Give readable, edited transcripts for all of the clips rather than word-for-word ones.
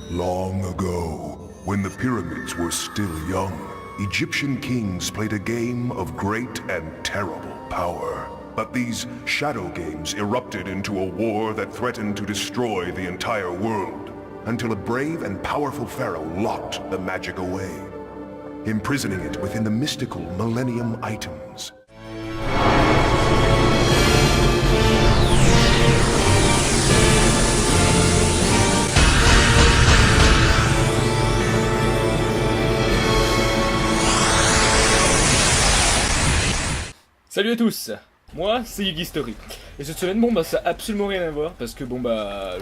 Long ago, when the pyramids were still young, Egyptian kings played a game of great and terrible power. But these shadow games erupted into a war that threatened to destroy the entire world, until a brave and powerful pharaoh locked the magic away, imprisoning it within the mystical Millennium items. Salut à tous, moi c'est GAMESTORY. Et cette semaine, bon bah ça a absolument rien à voir parce que bon bah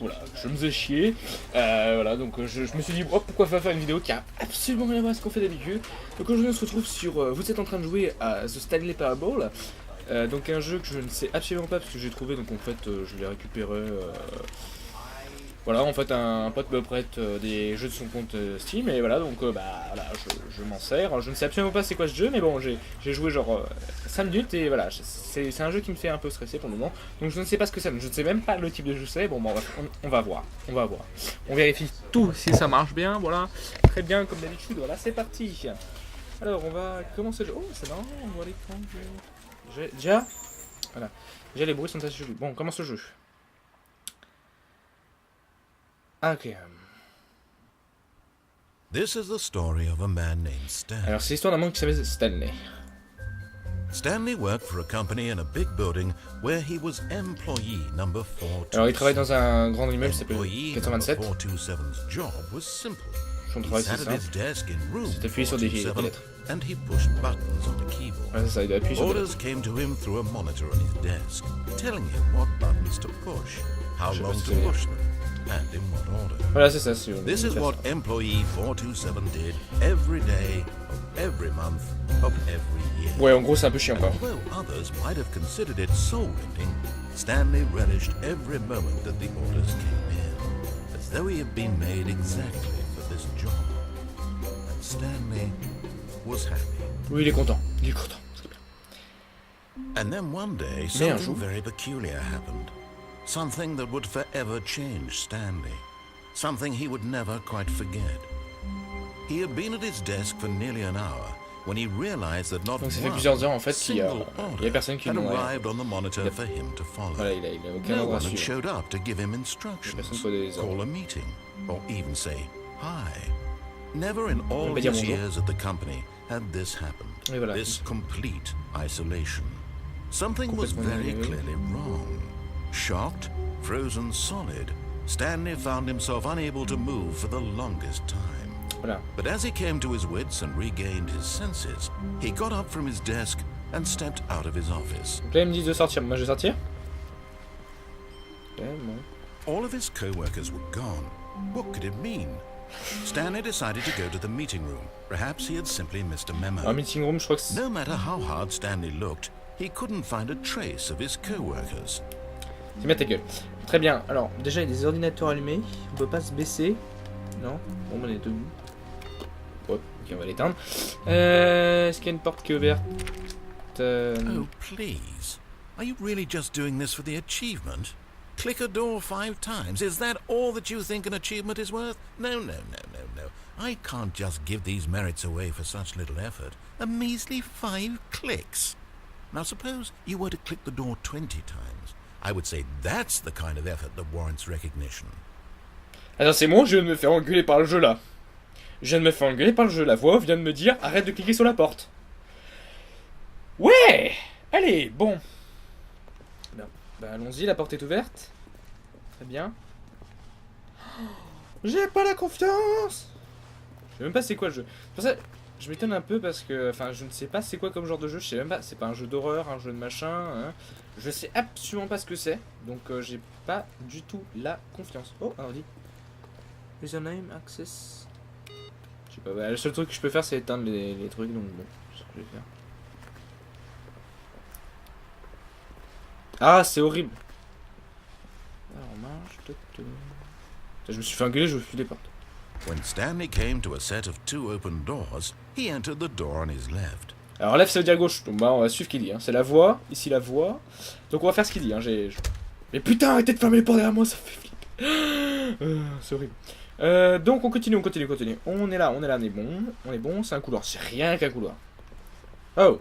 voilà, je me faisais chier. Voilà, donc je me suis dit oh, pourquoi faire une vidéo qui a absolument rien à voir avec ce qu'on fait d'habitude. Donc aujourd'hui on se retrouve sur vous êtes en train de jouer à The Stanley Parable. Donc un jeu que je ne sais absolument pas parce que j'ai trouvé, donc en fait je l'ai récupéré. Voilà, en fait un pote me prête des jeux de son compte Steam et voilà, donc bah voilà, je m'en sers. Je ne sais absolument pas c'est quoi ce jeu, mais bon j'ai joué genre 5 minutes et voilà, c'est un jeu qui me fait un peu stresser pour le moment. Donc je ne sais pas ce que c'est, je ne sais même pas le type de jeu c'est. Bon bah, on va voir. On vérifie tout si ça marche bien, voilà. Très bien comme d'habitude, voilà c'est parti. Alors on va commencer le jeu. Oh c'est marrant, on voit l'écran. J'ai déjà. Voilà. Déjà les bruits sont assez jolis. Bon on commence le jeu. Ok. This is the story of a man named Stanley. Alors c'est l'histoire d'un monde qui s'appelle Stanley. Stanley worked for a company in a big building where he was employee number 427. Alors il travaille dans un grand immeuble qui s'appelle Employee 427. number 427's job was simple. Son He travail sat c'est at his simple. desk in room C'est d'appuyer sur des 427 lettres. and he pushed buttons on the keyboard. Voilà, c'est ça, il doit appuyer sur des Orders lettres. came to him through a monitor on his desk, telling him what buttons to push, how Je sais pas long ce to que c'est. push them, and in what order. Voilà c'est ça. This is what employee 427 did every day, of every month, of every year. Ouais en gros c'est un peu chiant quoi. Although others might have considered it soul-rending, Stanley relished every moment that the orders came in, as though he had been made exactly for this job. And Stanley was happy. Oui il est content. C'est bien. And then one day, Mais un something jour. very peculiar happened. Something that would forever change Stanley. Something he would never quite forget. He had been at his desk for nearly an hour when he realized that not Donc ça fait one plusieurs heures en fait qu'il y a single personne qui had l'ont. arrived on the monitor for him to follow. Voilà il a aucun No ordre à one had suivre. showed up to give him Personne instructions, pour des ordres. call a meeting, or even say hi. Never in all Pas dire his bonjour. years at the company had this happened. Et voilà. This complete isolation. Something was Complètement very isolé. clearly wrong. Shocked, frozen solid, Stanley found himself unable to move for the longest time. Voilà. But as he came to his wits and regained his senses, he got up from his desk and stepped out of his office. Donc là il me dit de sortir. Moi je vais sortir. Ouais, bon. All of his co-workers were gone. What could it mean? Stanley decided to go to the meeting room. Perhaps he had simply missed a memo. Un meeting room je crois que c'est. No matter how hard Stanley looked, he couldn't find a trace of his co-workers. C'est bien ta gueule. Très bien. Alors, déjà, il y a des ordinateurs allumés. On peut pas se baisser. Non. Bon, on est debout. Ouais, ok, on va l'éteindre. Est-ce qu'il y a une porte qui est ouverte Oh, please. Are you really just doing this for the achievement? Click a door 5 times. Is that all that you think an achievement is worth? No. I can't just give these merits away for such little effort. A measly 5 clicks. Now suppose you were to click the door 20 times. I would say that's the kind of effort that warrants recognition. Attends, c'est bon, je viens de me faire engueuler par le jeu là. Je viens de me faire engueuler par le jeu. La voix vient de me dire arrête de cliquer sur la porte. Ouais. Allez, bon. Bien. Bah allons-y, la porte est ouverte. Très bien. J'ai pas la confiance. Je sais même pas c'est quoi le jeu. C'est pour ça je m'étonne un peu parce que, enfin, je ne sais pas c'est quoi comme genre de jeu. Je sais même pas. C'est pas un jeu d'horreur, un jeu de machin. Hein. Je sais absolument pas ce que c'est. Donc j'ai pas du tout la confiance. Oh, un ordi. Username, access. Je sais pas. Bah, le seul truc que je peux faire c'est éteindre les trucs. Donc bon, c'est ce que je vais faire. Ah, c'est horrible. Alors on marche. Je me suis fait engueuler, je fuis les portes. When Stanley came to a set of 2 open doors, he entered the door on his left. Alors left ça veut dire gauche, donc bah on va suivre ce qu'il dit. Hein. C'est la voix, ici la voix. Donc on va faire ce qu'il dit. Hein. Mais putain, arrêtez de fermer les portes derrière moi, ça fait flipper. C'est horrible. Donc on continue. On est là, on est bon, c'est un couloir, c'est rien qu'un couloir. Oh.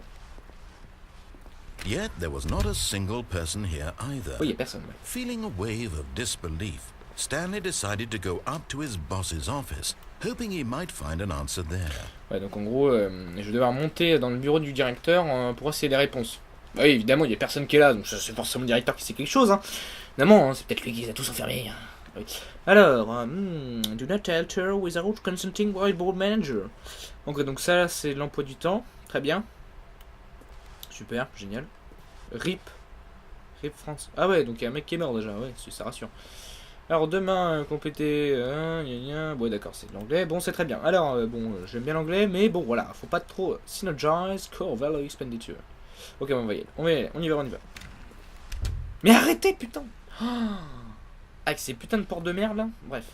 Yet there was not a single person here either. Oui, y a personne. Ouais. Feeling a wave of disbelief, Stanley decided to go up to his boss's office, hoping he might find an answer there. Ouais, donc en gros, je vais devoir monter dans le bureau du directeur pour essayer les réponses. Bah oui, évidemment, il y a personne qui est là, donc c'est forcément le directeur qui sait quelque chose. Hein. Évidemment, hein, c'est peut-être lui qui les a tous enfermés. Hein. Oui. Alors, do not alter without consulting whiteboard manager. Donc ça, c'est l'emploi du temps. Très bien. Super, génial. RIP France. Ah ouais, donc il y a un mec qui est mort déjà, ouais, ça rassure. Alors demain, compléter... ouais d'accord, c'est de l'anglais. Bon, c'est très bien. Alors, j'aime bien l'anglais, mais bon, voilà, faut pas trop... Synergize, core value expenditure. Ok, on va y aller. On y va. Mais arrêtez, putain. Avec ces putains de portes de merde, là. Bref.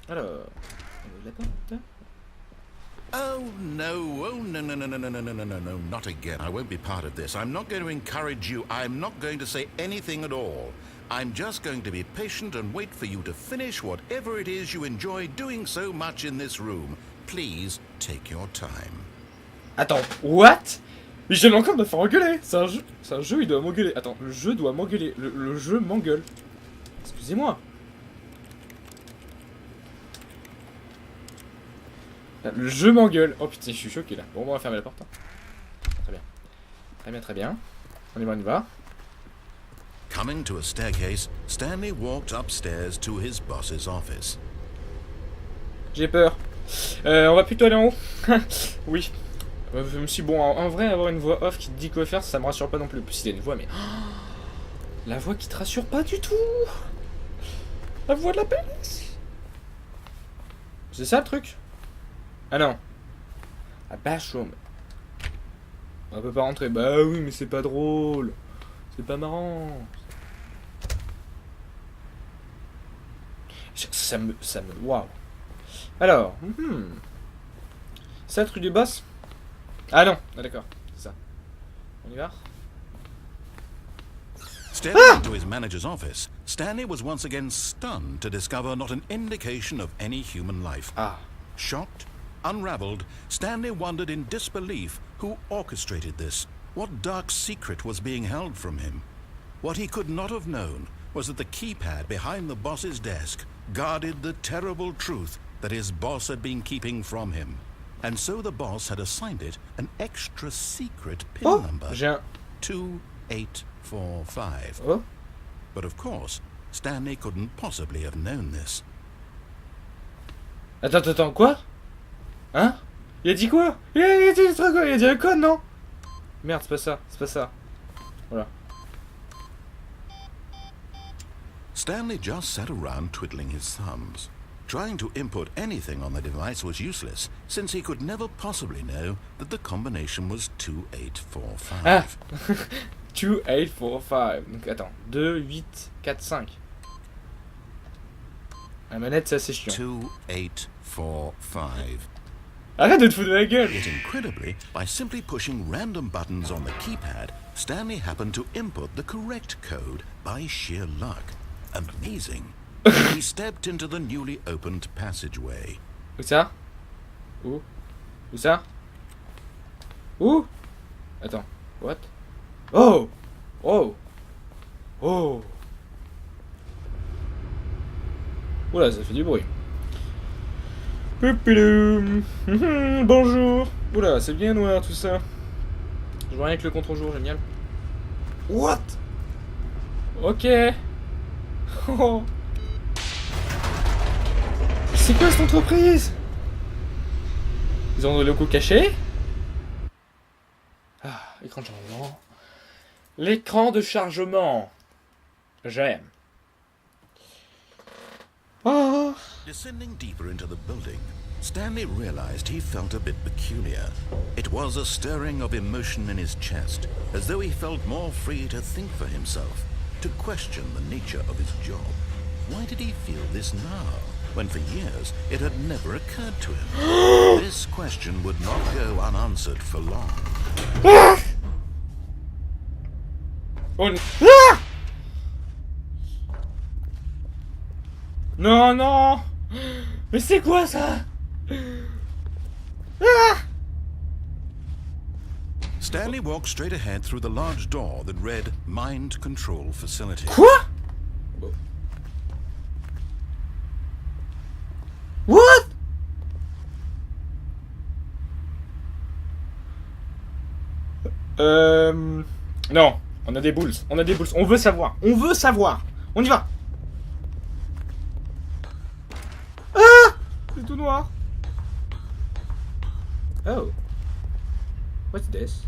Alors... la porte. Oh no, no, not again. I won't be part of this. I'm not going to encourage you. I'm not going to say anything at all. I'm just going to be patient and wait for you to finish whatever it is you enjoy doing so much in this room. Please take your time. Attends, what? Mais je viens encore de me faire engueuler. C'est un jeu, il doit m'engueuler. Attends, le jeu doit m'engueuler. Le jeu m'engueule. Excusez-moi. Le jeu m'engueule. Oh putain, je suis choqué là. Bon, on va fermer la porte. Très bien. Très bien. On y va. Coming to a staircase, Stanley walked upstairs to his boss's office. J'ai peur. On va plutôt aller en haut. Oui. Je me suis bon, en vrai, avoir une voix off qui te dit quoi faire, ça me rassure pas non plus. Si t'as une voix, mais la voix qui te rassure pas du tout. La voix de la peine. C'est ça le truc? Ah non. A bathroom. On peut pas rentrer. Bah oui, mais c'est pas drôle. C'est pas marrant. Ça me... Waouh. Alors. C'est le truc du boss? Ah non. Ah d'accord. C'est ça. On y va? Stepping into his manager's office, Stanley was once again stunned to discover not an indication of any human life. Ah. Shocked, unraveled, Stanley wondered in disbelief who orchestrated this. What dark secret was being held from him? What he could not have known was that the keypad behind the boss's desk guarded the terrible truth that his boss had been keeping from him. And so the boss had assigned it an extra secret PIN number. 2845. Oh. But of course, Stanley couldn't possibly have known this. Attends, quoi? Hein? Il a dit quoi? Il a dit un code, non? Merde, c'est pas ça. Voilà. Stanley just sat around twiddling his thumbs. Trying to input anything on the device was useless, since he could never possibly know that the combination was 2845. Ah 2845. Donc attends, 2, 8, 4, 5. La manette, c'est assez chiant. 2845. Arrête de te foutre de la gueule! Yet incredibly, by simply pushing random buttons on the keypad, Stanley happened to input the correct code by sheer luck. Amazing. He stepped into the newly opened passageway. Où ça? Où ça? Où? Attends, what? Oh! Oula, ça fait du bruit. Poupiloum. Bonjour. Oula, c'est bien noir tout ça. Je vois rien que le contre-jour, génial. What? Ok. Oh. C'est quoi cette entreprise? Ils ont des locaux cachés? Ah, écran de chargement. L'écran de chargement. J'aime. Oh. Descending deeper into the building, Stanley realized he felt a bit peculiar. It was a stirring of emotion in his chest, as though he felt more free to think for himself, to question the nature of his job. Why did he feel this now, when for years it had never occurred to him? This question would not go unanswered for long. Non! Mais c'est quoi ça? Stanley walked straight ahead through the large door that read Mind Control Facility. Quoi? Bon. What? Non, on a des boules, on a des boules, on veut savoir, on y va. Ah, c'est tout noir. Oh, what's this?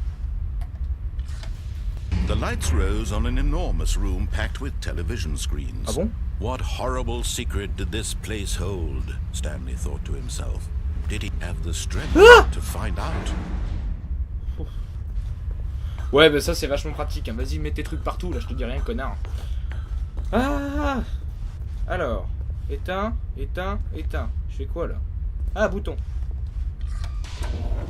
The lights rose on an enormous room packed with television screens. Ah bon? What horrible secret did this place hold? Stanley thought to himself. Did he have the strength to find out? Ouais, bah ça c'est vachement pratique, hein. Vas-y, mets tes trucs partout, là, je te dis rien, connard. Ah. Alors, éteins, éteins, éteins. Je fais quoi, là? Ah, bouton.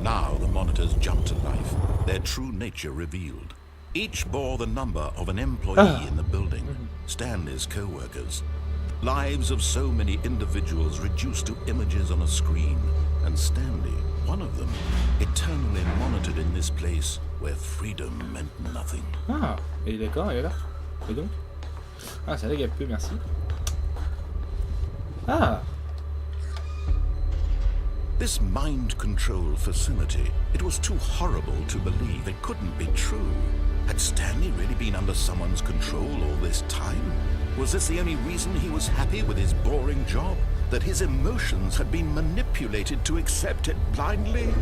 Now the monitors jumped to life, their true nature revealed. Each bore the number of an employee in the building, Stanley's co-workers. Lives of so many individuals reduced to images on a screen, and Stanley, one of them, eternally monitored in this place where freedom meant nothing. Ah, elle est d'accord, elle est là. Et donc? Ah, ça lag un peu, merci. Ah. This mind control facility, it was too horrible to believe. It couldn't be true. Had Stanley really been under someone's control all this time? Was this the only reason he was happy with his boring job? That his emotions had been manipulated to accept it blindly?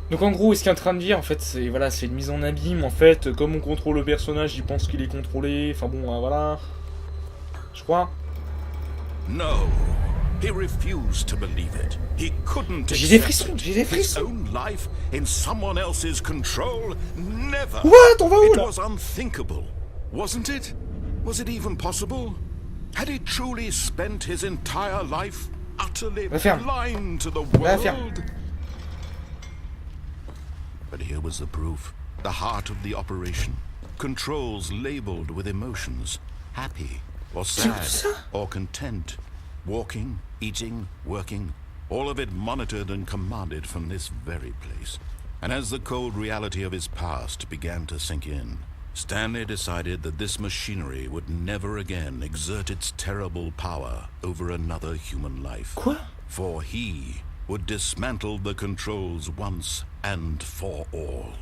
Donc en gros, ce qu'il est en train de dire, en fait, c'est voilà, c'est une mise en abîme. En fait, comme on contrôle le personnage, il pense qu'il est contrôlé. Enfin bon, voilà. Je crois. No, he refused to believe it. He couldn't J'ai des accept frissons, j'ai des his frissons. own life in someone else's control. Never. What? On va où It là? was unthinkable, wasn't it? Was it even possible? Had he truly spent his entire life utterly blind to the world? But here was the proof. The heart of the operation. Controls labeled with emotions. Happy or sad or content. Walking, eating, working. All of it monitored and commanded from this very place. And as the cold reality of his past began to sink in, Stanley decided that this machinery would never again exert its terrible power over another human life. Quoi? For he would dismantle the controls once and for all.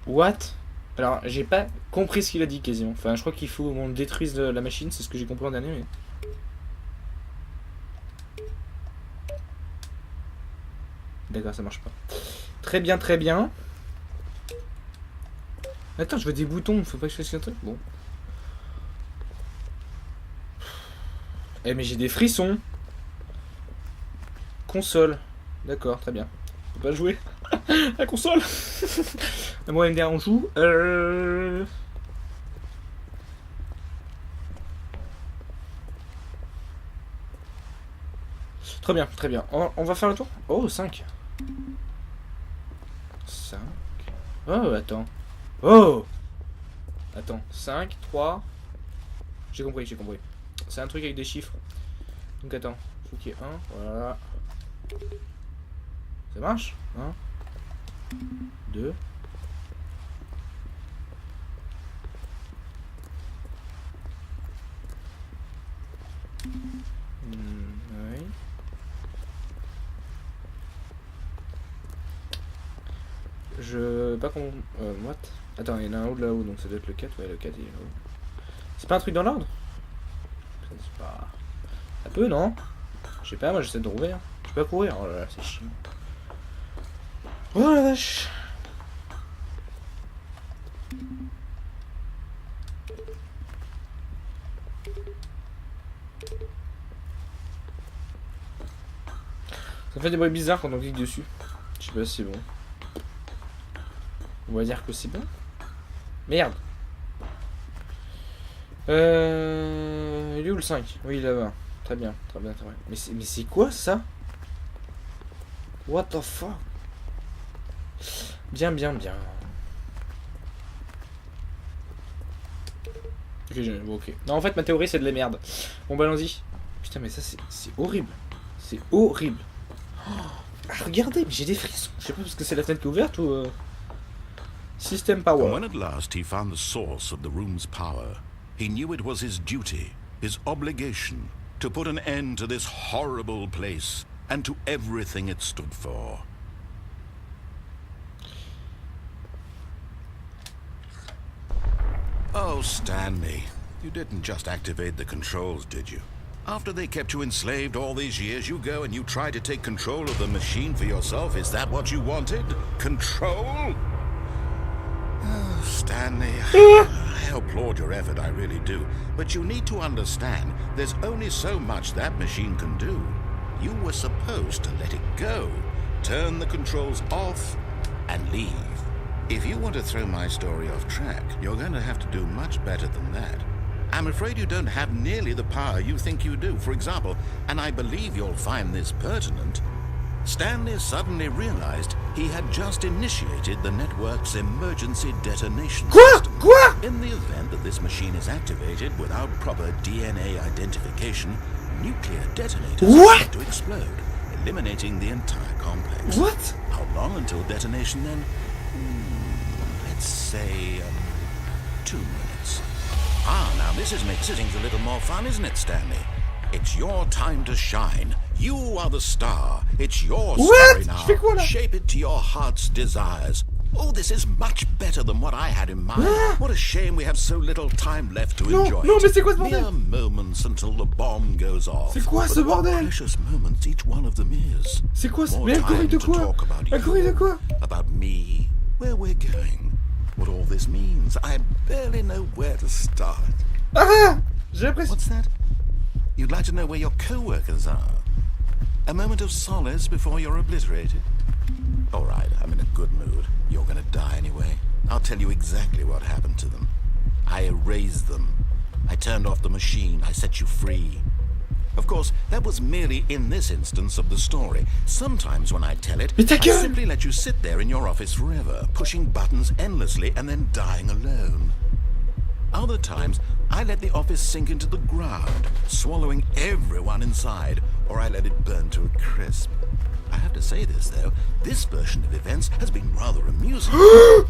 What? Alors, j'ai pas compris ce qu'il a dit quasiment. Enfin, je crois qu'il faut qu'on détruise la machine, c'est ce que j'ai compris en dernier. Mais... D'accord, ça marche pas. Très bien, très bien. Attends, je veux des boutons, faut pas que je fasse un truc. Bon. Eh, mais j'ai des frissons. Console. D'accord, très bien. Faut pas jouer. La console. Moi, MDR, on joue. Très bien, très bien. On va faire le tour. Oh, 5. 5. Oh, attends. Oh! Attends. 5, 3. J'ai compris, j'ai compris. C'est un truc avec des chiffres. Donc attends. Faut qu'il y ait 1. Voilà. Ça marche? 1. 2. Oui. Pas qu'on... what? Attends, il y en a un haut là-haut, donc ça doit être le 4. Ouais, le 4 il est là-haut. C'est pas un truc dans l'ordre? C'est pas... Ça peut, non? Je sais pas, moi j'essaie de rouvrir. Je peux pas courir. Oh là là, c'est chiant. Oh la vache. Ça fait des bruits bizarres quand on clique dessus. Je sais pas si c'est bon. On va dire que c'est bon. Merde. Il est où le 5? Oui, là-bas. Très bien, très bien, très bien. Mais c'est quoi ça? What the fuck? Bien, bien, bien. Ok. Non, en fait, ma théorie, c'est de la merde. Bon, bah, allons-y. Putain, mais ça, c'est horrible. C'est horrible. Oh, regardez, mais j'ai des frissons. Je sais pas parce que c'est la fenêtre qui est ouverte ou... System And power. when at last he found the source of the room's power, he knew it was his duty, his obligation, to put an end to this horrible place and to everything it stood for. Oh, Stanley, you didn't just activate the controls, did you? After they kept you enslaved all these years, you go and you try to take control of the machine for yourself. Is that what you wanted? Control? Oh, Stanley, I applaud your effort, I really do. But you need to understand, there's only so much that machine can do. You were supposed to let it go, turn the controls off, and leave. If you want to throw my story off track, you're going to have to do much better than that. I'm afraid you don't have nearly the power you think you do. For example, and I believe you'll find this pertinent, Stanley suddenly realized he had just initiated the network's emergency detonation system. In the event that this machine is activated without proper DNA identification, nuclear detonators start to explode, eliminating the entire complex. What? How long until detonation then? Let's say 2 minutes. Ah, now this is making things a little more fun, isn't it, Stanley? It's your time to shine. You are the star. It's your story now. Shape it to your heart's desires. Oh, this is much better than what I had in mind. What a shame we have so little time left to enjoy it. Non, mais c'est quoi ce bordel? Mere moments until the bomb goes off. C'est quoi ce bordel? Precious moments each one of them is. C'est quoi ce... More Mais elle corrige de time to quoi? talk about Elle corrige de you, quoi? about me, where we're going, what all this means. I barely know where to start. Ah! J'ai l'impression... What's that? You'd like to know where your co-workers are? A moment of solace before you're obliterated? All right, I'm in a good mood. You're gonna die anyway. I'll tell you exactly what happened to them. I erased them. I turned off the machine. I set you free. Of course, that was merely in this instance of the story. Sometimes when I tell it, I simply let you sit there in your office forever, pushing buttons endlessly and then dying alone. Other times, I let the office sink into the ground, swallowing everyone inside, or I let it burn to a crisp. I have to say this, though, this version of events has been rather amusing.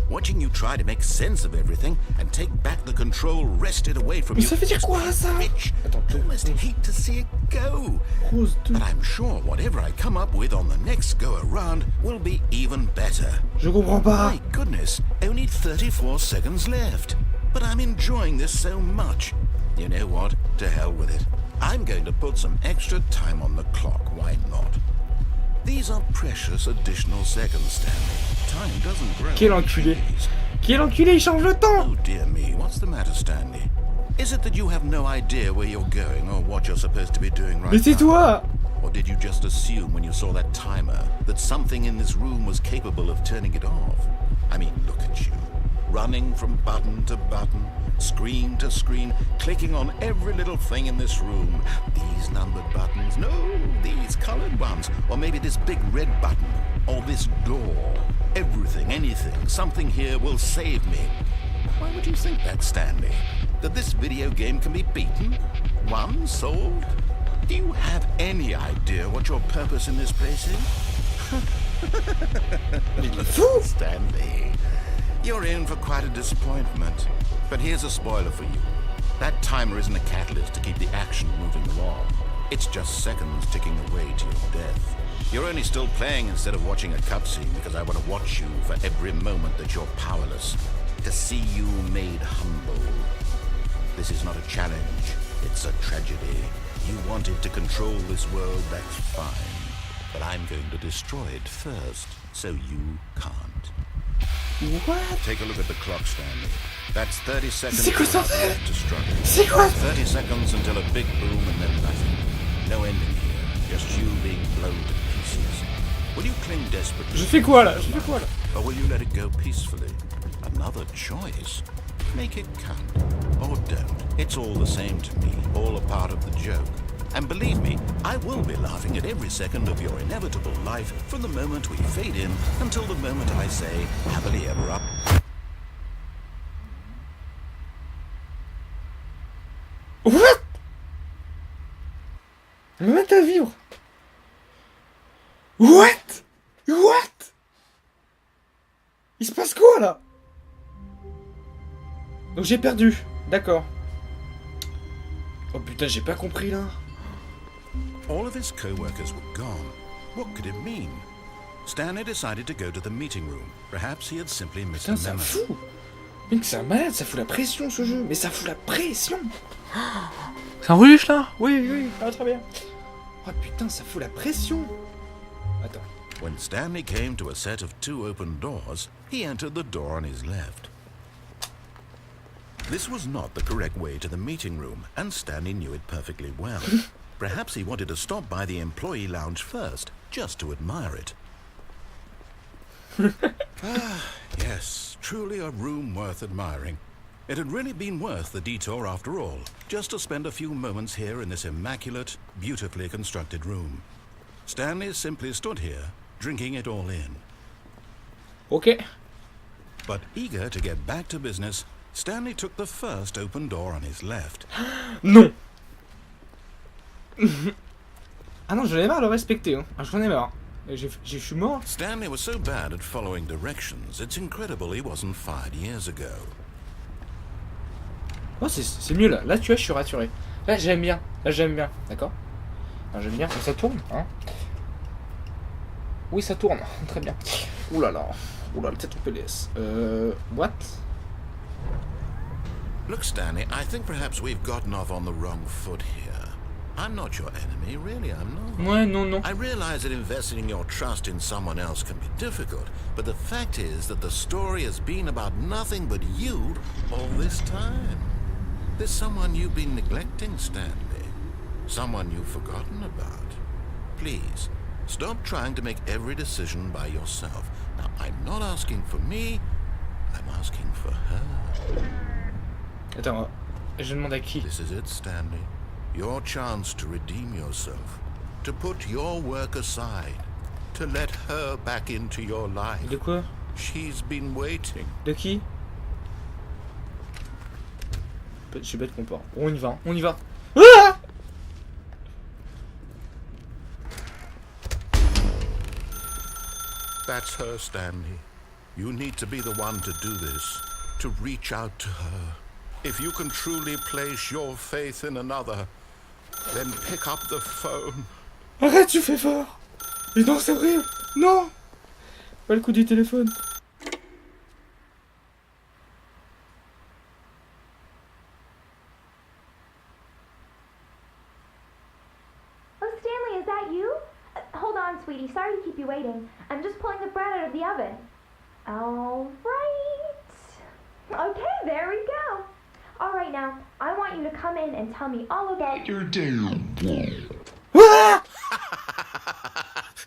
Watching you try to make sense of everything and take back the control wrested away from you. Ça veut dire quoi, ça? Rich. I almost hate to see it go. But I'm sure whatever I come up with on the next go-around will be even better. Je comprends pas. My goodness, only 34 seconds left. But I'm enjoying this so much. You know what? To hell with it. I'm going to put some extra time on the clock. Why not? These are precious additional seconds, Stanley. Time doesn't grow. Quel enculé. Quel enculé, il change le temps. Oh dear me, what's the matter, Stanley? Is it that you have no idea where you're going or what you're supposed to be doing right now? Mais c'est toi. Or did you just assume when you saw that timer that something in this room was capable of turning it off? I mean, look at you. Running from button to button, screen to screen, clicking on every little thing in this room. These numbered buttons, no, these colored ones, or maybe this big red button, or this door. Everything, anything, something here will save me. Why would you think that, Stanley? That this video game can be beaten? Won? Solved? Do you have any idea what your purpose in this place is? Stanley. You're in for quite a disappointment. But here's a spoiler for you. That timer isn't a catalyst to keep the action moving along. It's just seconds ticking away to your death. You're only still playing instead of watching a cutscene because I want to watch you for every moment that you're powerless. To see you made humble. This is not a challenge. It's a tragedy. You wanted to control this world, that's fine. But I'm going to destroy it first, so you can't. What? Take a look at the clock, Stanley. That's 30 seconds C'est quoi ça? to struggle. C'est quoi? 30 seconds until a big boom and then nothing. No ending here. Just you being blown to pieces. Will you cling desperately? Je fais quoi là? Je fais quoi là? Or will you let it go peacefully? Another choice. Make it count. Or don't. It's all the same to me. All a part of the joke. And believe me, I will be laughing at every second of your inevitable life from the moment we fade in until the moment I say, happily ever up. What? Me mettre à vivre. What? What? Il se passe quoi là? Donc j'ai perdu. D'accord. Oh putain, j'ai pas compris là. All of his co-workers were gone. What could it mean? Stanley decided to go to the meeting room. Perhaps he had simply missed Putain, a ça memo. fout. Mec, c'est un malade, ça fout la pression ce jeu. Mais ça fout la pression. C'est un ruche là? Oui, oui, ah, très bien. Oh putain, ça fout la pression. Attends. When Stanley came to a set of 2 open doors, he entered the door on his left. This was not the correct way to the meeting room, and Stanley knew it perfectly well. Perhaps he wanted to stop by the employee lounge first, just to admire it. Yes, truly a room worth admiring. It had really been worth the detour after all, just to spend a few moments here in this immaculate, beautifully constructed room. Stanley simply stood here, drinking it all in. Ok. But eager to get back to business, Stanley took the first open door on his left. Non. Ah non, j'en ai marre de le respecter. Hein. Ah, j'en ai marre. Je suis mort. Stanley was so bad at following directions, it's incredible he wasn't fired years ago. Oh, c'est mieux là. Là, tu vois, je suis rassuré. Là, j'aime bien. Là, j'aime bien. D'accord? J'aime bien. Ça tourne, hein? Oui, ça tourne. Très bien. Ouh là là. Ouh là, peut-être on PDS. What? Look, Stanley, I think perhaps we've gotten off on the wrong foot here. I'm not your enemy, really, I'm not. Ouais, non, non. I realize that investing your trust in someone else can be difficult, but the fact is that the story has been about nothing but you all this time. There's someone you've been neglecting, Stanley. Someone you've forgotten about. Please, stop trying to make every decision by yourself. Now, I'm not asking for me, I'm asking for her. Attends, je demande à qui? This is it, Stanley. Your chance to redeem yourself. To put your work aside. To let her back into your life. De quoi? She's been waiting. De qui? Je suis bête qu'on part. On y va, on y va. Ah! That's her, Stanley. You need to be the one to do this. To reach out to her. If you can truly place your faith in another, then pick up the phone. Arrête, tu fais fort. Mais non, c'est horrible. Non. Pas le coup du téléphone. Oh, Stanley, is that you? Hold on, sweetie. Sorry to keep you waiting. I'm just pulling the bread out of the oven. All right. Okay, there we go. All right, now, I want you to come in and tell me all about your day. Ah!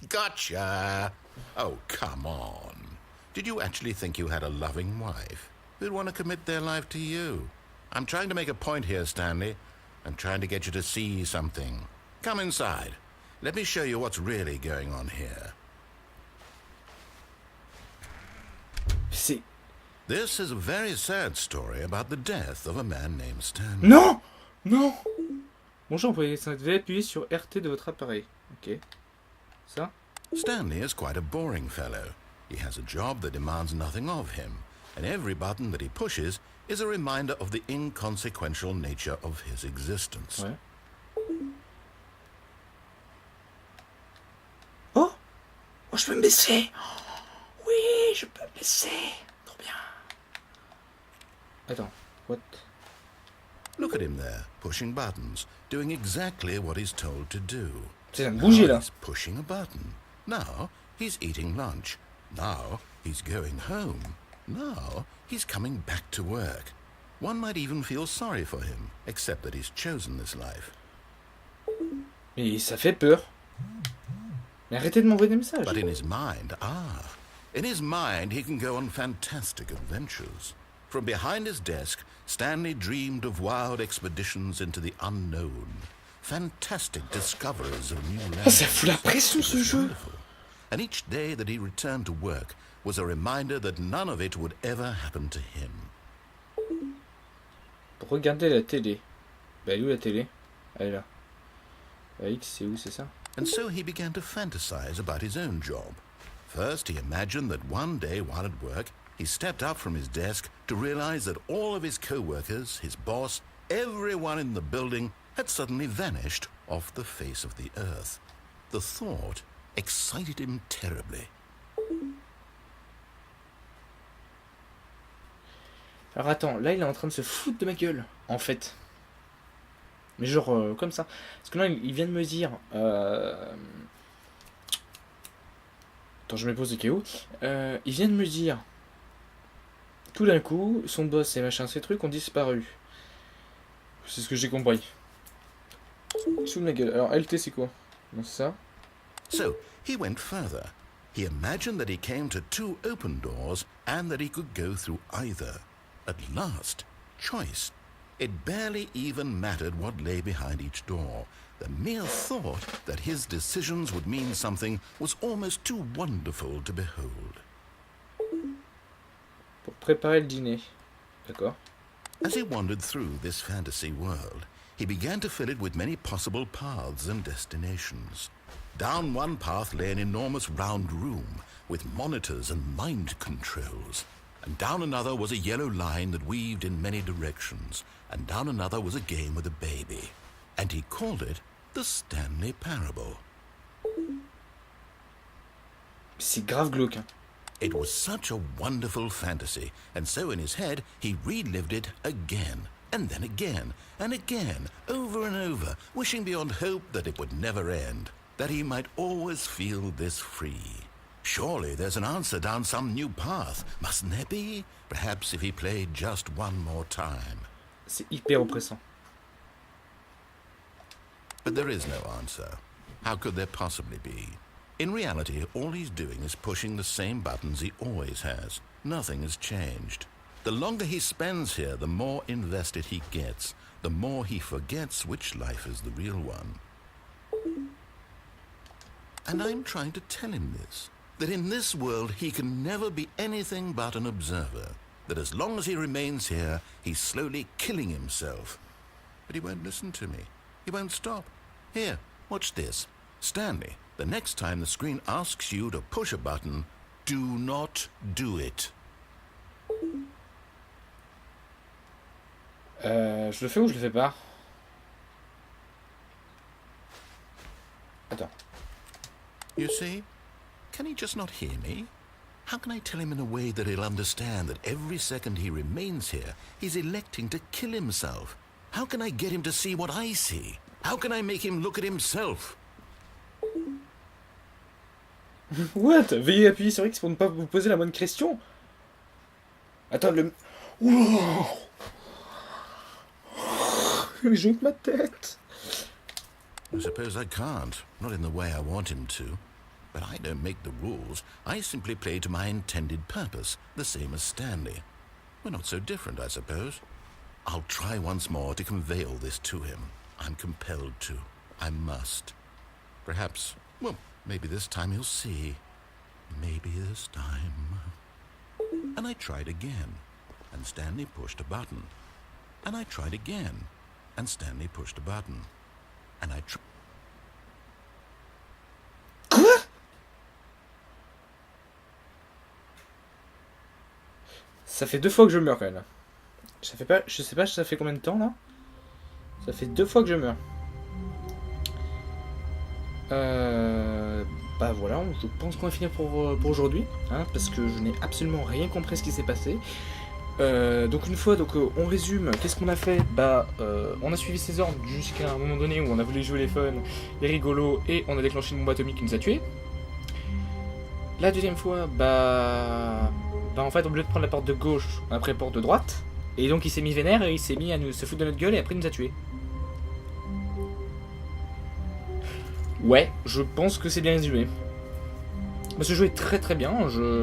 Gotcha! Oh, come on. Did you actually think you had a loving wife who'd want to commit their life to you? I'm trying to make a point here, Stanley. I'm trying to get you to see something. Come inside. Let me show you what's really going on here. C'est... This is a very sad story about the death of a man named Stanley. Non! Non! Bonjour, vous devez appuyer sur RT de votre appareil. Ok. Ça? Stanley is quite a boring fellow. He has a job that demands nothing of him, and every button that he pushes is a reminder of the inconsequential nature of his existence. Ouais. Oh! Oh, je peux me baisser! Oui, je peux me baisser! Trop bien! Attends, what? Look at him there, pushing buttons, doing exactly what he's told to do. C'est un bouger Now là. he's pushing a button. Now he's eating lunch. Now he's going home. Now he's coming back to work. One might even feel sorry for him, except that he's chosen this life. Mais ça fait peur. Mais arrêtez de m'envoyer des messages. But in his mind, in his mind he can go on fantastic adventures. From behind his desk, Stanley dreamed of wild expeditions into the unknown. Fantastic discoveries of new lands. Oh, ça fout la pression ce jeu. And each day that he returned to work was a reminder that none of it would ever happen to him. Pour regarder la télé. Bah, elle est où la télé? Elle est là. Avec, c'est où, c'est ça? And so he began to fantasize about his own job. First, he imagined that one day while at work, he stepped up from his desk to realize that all of his co-workers, his boss, everyone in the building had suddenly vanished off the face of the earth. The thought excited him terribly. Alors attends, là il est en train de se foutre de ma gueule, en fait. Mais genre comme ça. Parce que là il vient de me dire... Attends, je me pose au cas où. Il vient de me dire... Tout d'un coup, son boss et machin, ces trucs ont disparu. C'est ce que j'ai compris. Sous ma gueule. Alors LT c'est quoi? Non, c'est ça. So, he went further. He imagined that he came to 2 open doors and that he could go through either. At last, choice. It barely even mattered what lay behind each door. The mere thought that his decisions would mean something was almost too wonderful to behold. Pour préparer le dîner. D'accord. As he wandered through this fantasy world, he began to fill it with many possible paths and destinations. Down one path lay an enormous round room with monitors and mind controls. And down another was a yellow line that weaved in many directions. And down another was a game with a baby. And he called it the Stanley Parable. C'est grave glauque. Hein. It was such a wonderful fantasy, and so in his head he relived it again, and then again, and again, over and over, wishing beyond hope that it would never end, that he might always feel this free. Surely there's an answer down some new path, mustn't there be? Perhaps if he played just one more time. C'est hyper oppressant. But there is no answer. How could there possibly be? In reality, all he's doing is pushing the same buttons he always has. Nothing has changed. The longer he spends here, the more invested he gets, the more he forgets which life is the real one. And I'm trying to tell him this, that in this world he can never be anything but an observer, that as long as he remains here, he's slowly killing himself. But he won't listen to me. He won't stop. Here, watch this. Stanley, the next time the screen asks you to push a button, do not do it. Je le fais ou je le fais pas? Attends. You see? Can he just not hear me? How can I tell him in a way that he'll understand that every second he remains here, he's electing to kill himself? How can I get him to see what I see? How can I make him look at himself? What? Veuillez appuyer sur X pour ne pas vous poser la bonne question. Attends, le... Wow. J'ai ma tête. I suppose I can't, not in the way I want him to. But I don't make the rules. I simply play to my intended purpose, the same as Stanley. We're not so different, I suppose. I'll try once more to convey all this to him. I'm compelled to. I must. Perhaps, well, maybe this time he'll see. Maybe this time. And I tried again, and Stanley pushed a button. And I tried again, and Stanley pushed a button. And I tried... Quoi? Ça fait 2 fois que je meurs quand même. Ça fait pas, je sais pas, ça fait combien de temps là? Ça fait 2 fois que je meurs. Bah voilà, je pense qu'on va finir pour aujourd'hui, hein, parce que je n'ai absolument rien compris ce qui s'est passé. Donc une fois, on résume, qu'est-ce qu'on a fait? Bah, on a suivi ses ordres jusqu'à un moment donné où on a voulu jouer les fun, les rigolos, et on a déclenché une bombe atomique qui nous a tués. La deuxième fois, bah en fait, au lieu de prendre la porte de gauche, on a pris la porte de droite, et donc il s'est mis vénère, et il s'est mis à se foutre de notre gueule, et après il nous a tués. Ouais, je pense que c'est bien résumé. Bah, ce jeu est très très bien,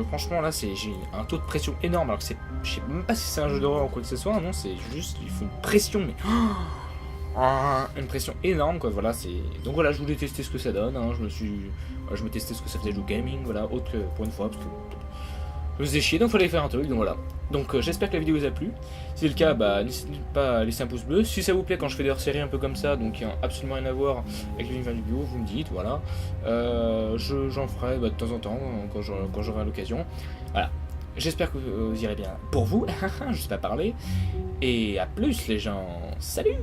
franchement là j'ai un taux de pression énorme, alors que je sais même pas si c'est un jeu d'horreur ou quoi que ce soit, non, c'est juste, il faut une pression, mais une pression énorme quoi, voilà, donc voilà, je voulais tester ce que ça donne, hein, je me testais ce que ça faisait le gaming, voilà, autre que pour une fois, parce que je me faisais chier, donc fallait faire un truc, donc voilà. Donc j'espère que la vidéo vous a plu. Si c'est le cas, bah, n'hésitez pas à laisser un pouce bleu. Si ça vous plaît quand je fais des hors-séries un peu comme ça, donc qui n'ont absolument rien à voir avec l'univers du vidéo, vous me dites, voilà. J'en ferai bah, de temps en temps quand j'aurai l'occasion. Voilà. J'espère que vous irez bien pour vous, je sais pas parler. Et à plus les gens. Salut!